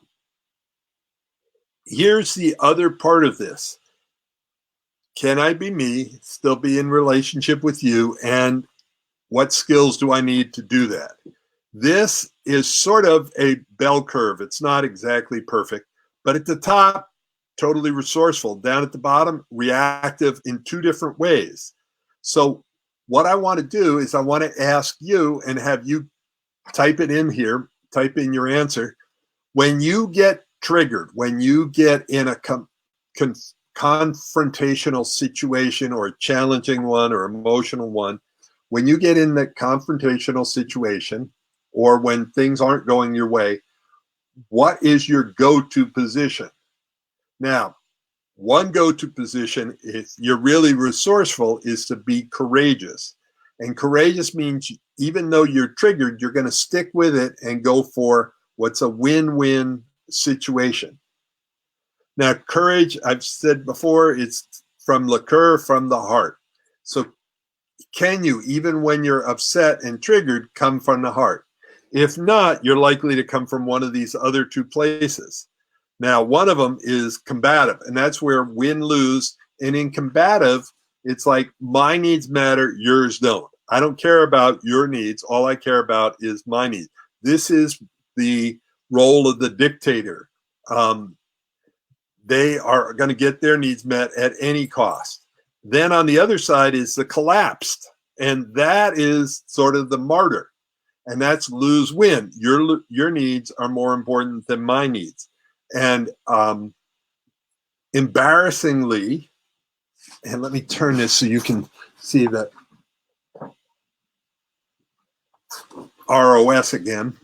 here's the other part of this. Can I be me, still be in relationship with you, and what skills do I need to do that? This is sort of a bell curve. It's not exactly perfect, but at the top, totally resourceful. Down at the bottom, reactive in 2 different ways. So what I want to do is I want to ask you and have you type it in here, type in your answer. When you get triggered, when you get in a confrontational situation or a challenging one or emotional one, when you get in the confrontational situation or when things aren't going your way, what is your go-to position? Now, one go-to position, if you're really resourceful, is to be courageous. And courageous means even though you're triggered, you're going to stick with it and go for what's a win-win situation. Now, courage, I've said before, it's from liqueur, from the heart. So can you, even when you're upset and triggered, come from the heart? If not, you're likely to come from one of these other 2 places. Now, one of them is combative, and that's where win-lose. And in combative, it's like my needs matter, yours don't. I don't care about your needs. All I care about is my needs. This is the role of the dictator. They are going to get their needs met at any cost. Then on the other side is the collapsed, and that is sort of the martyr, and that's lose-win. Your needs are more important than my needs. And embarrassingly, and let me turn this so you can see the ROS again.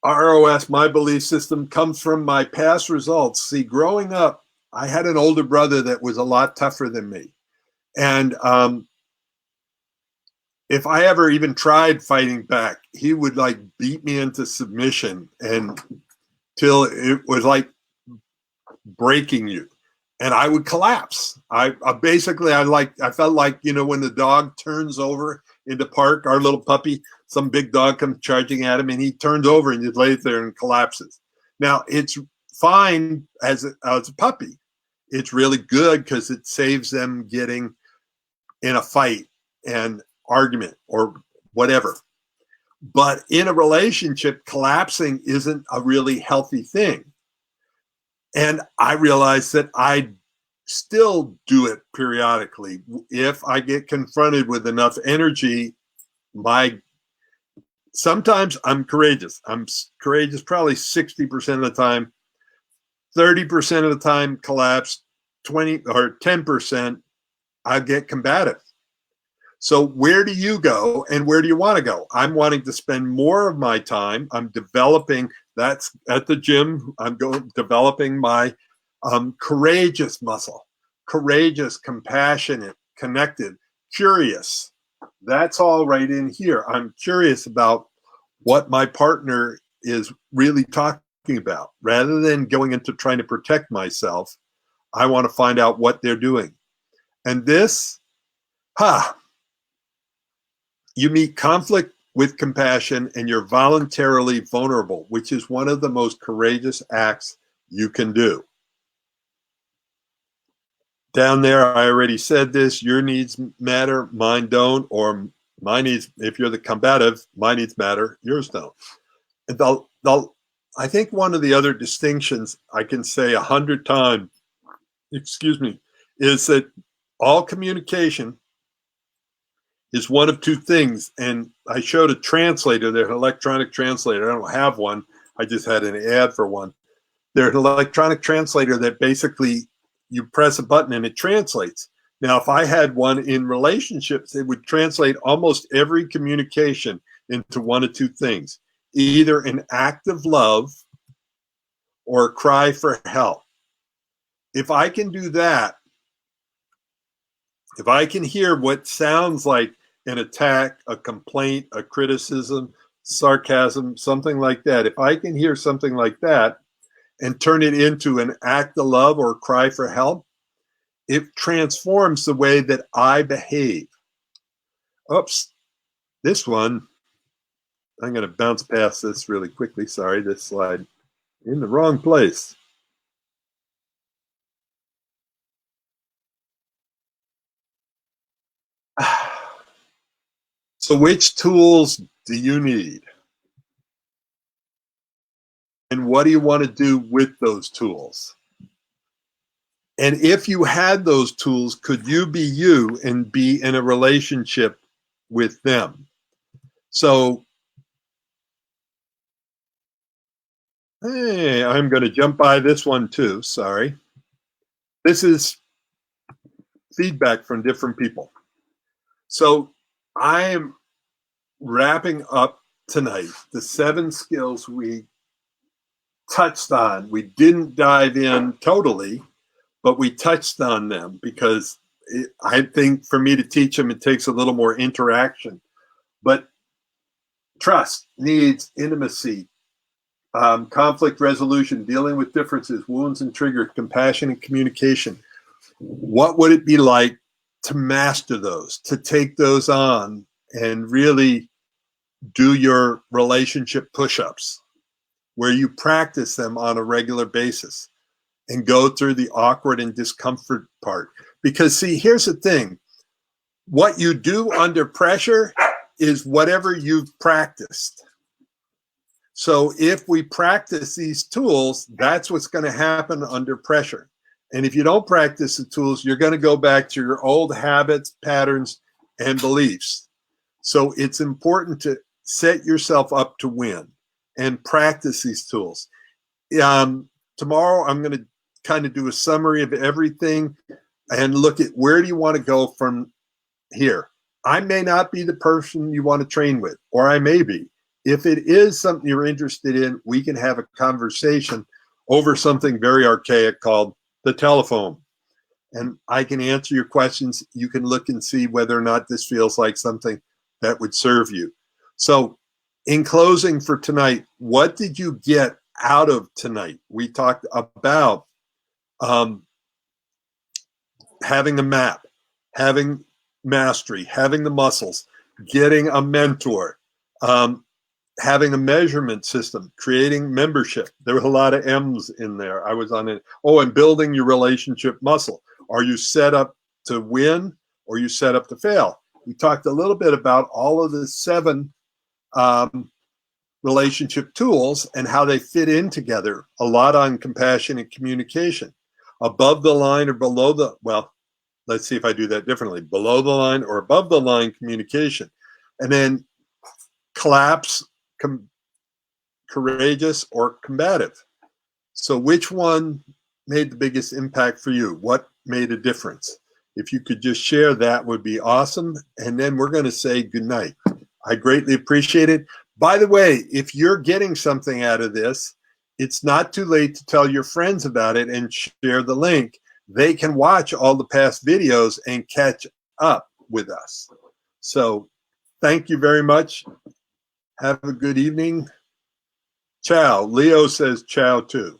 ROS, my belief system, comes from my past results. See, growing up, I had an older brother that was a lot tougher than me. And if I ever even tried fighting back, he would like beat me into submission and till it was like breaking you. And I would collapse. I felt like, you know, when the dog turns over in the park, our little puppy, some big dog comes charging at him and he turns over and just lays there and collapses. Now, it's fine as a puppy. It's really good because it saves them getting in a fight and argument or whatever. But in a relationship, collapsing isn't a really healthy thing. And I realized that I still do it periodically. If I get confronted with enough energy, sometimes I'm courageous. I'm courageous probably 60% of the time. 30% of the time collapse, 20 or 10%, I get combative. So where do you go and where do you want to go? I'm wanting to spend more of my time. I'm developing, that's at the gym. I'm developing my courageous muscle, courageous, compassionate, connected, curious. That's all right in here. I'm curious about what my partner is really talking about. Rather than going into trying to protect myself, I want to find out what they're doing. And this, you meet conflict with compassion, and you're voluntarily vulnerable, which is one of the most courageous acts you can do. Down there, I already said this, your needs matter, mine don't, or my needs, if you're the combative, my needs matter, yours don't. And I think one of the other distinctions I can say 100 times, excuse me, is that all communication is one of two things. And I showed a translator there, an electronic translator. I don't have one. I just had an ad for one. There's an electronic translator that basically you press a button and it translates. Now, if I had one in relationships, it would translate almost every communication into one of two things, either an act of love or a cry for help. If I can do that, if I can hear what sounds like an attack, a complaint, a criticism, sarcasm, something like that, if I can hear something like that and turn it into an act of love or a cry for help, it transforms the way that I behave. Oops, this one, I'm going to bounce past this really quickly. Sorry, this slide in the wrong place. So which tools do you need? And what do you want to do with those tools? And if you had those tools, could you be you and be in a relationship with them? So, hey, I'm going to jump by this one too. Sorry. This is feedback from different people. So I am wrapping up tonight the 7 skills we touched on. We didn't dive in totally, but we touched on them because I think for me to teach them, it takes a little more interaction. But trust, needs, intimacy, conflict resolution, dealing with differences, wounds and triggers, compassion and communication. What would it be like to master those, to take those on and really do your relationship push-ups where you practice them on a regular basis and go through the awkward and discomfort part? Because see, here's the thing. What you do under pressure is whatever you've practiced. So if we practice these tools, that's what's going to happen under pressure. And if you don't practice the tools, you're going to go back to your old habits, patterns, and beliefs. So it's important to set yourself up to win and practice these tools. Tomorrow, I'm going to kind of do a summary of everything and look at where do you want to go from here. I may not be the person you want to train with, or I may be. If it is something you're interested in, we can have a conversation over something very archaic called the telephone. And I can answer your questions. You can look and see whether or not this feels like something that would serve you. So in closing for tonight, what did you get out of tonight? We talked about having a map, having mastery, having the muscles, getting a mentor, having a measurement system, creating membership. There were a lot of M's in there. I was on it. Oh, and building your relationship muscle. Are you set up to win or are you set up to fail? We talked a little bit about all of the 7 relationship tools and how they fit in together. A lot on compassion and communication. Above the line or below the, well, let's see if I do that differently. Below the line or above the line communication. And then collapse, courageous, or combative. So which one made the biggest impact for you? What made a difference? If you could just share, that would be awesome. And then we're going to say goodnight. I greatly appreciate it. By the way, if you're getting something out of this, it's not too late to tell your friends about it and share the link. They can watch all the past videos and catch up with us. So thank you very much. Have a good evening. Ciao. Leo says ciao too.